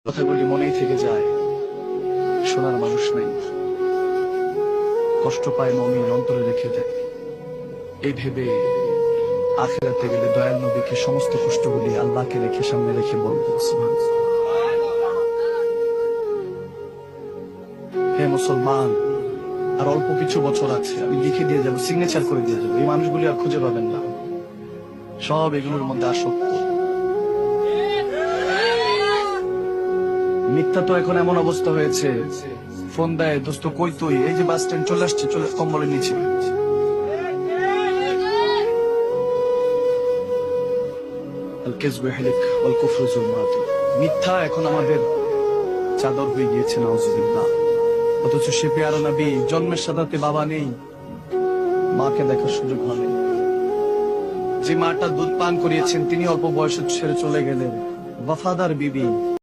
কথাগুলি মনেই থেকে যায়, শোনার মানুষ নেই, কষ্ট পায় মমিন অন্তরে রেখে দেয়। এই ভেবে আখিরাতে গেলে দয়াল নবীকে সমস্ত কষ্টগুলি আল্লাহকে রেখে সামনে রেখে বলবো, হে মুসলমান, আর অল্প কিছু বছর আছে, আমি লিখে দিয়ে যাবো, সিগনেচার করে দিয়ে যাবো, এই মানুষগুলি আর খুঁজে পাবেন না, সব এগুলোর মধ্যে আসক্ত। মিথ্যা তো এখন এমন অবস্থা হয়েছে, ফোন দেয়, দোস্ত কই তুই, এই যে বাস স্ট্যান্ড চলে আসছে, চলে কম্বলের নিচে। মিথ্যা এখন আমাদের চাদর হয়ে গিয়েছে, নাউজুবিল্লাহ। অথচ সে পেয়ারা নবী, জন্মের সাথে বাবা নেই, মাকে দেখার সুযোগ হয়নি, যে মাটা দুধ পান করিয়েছেন তিনি অল্প বয়সে ছেড়ে চলে গেলেন, ওয়াফাদার বিবি।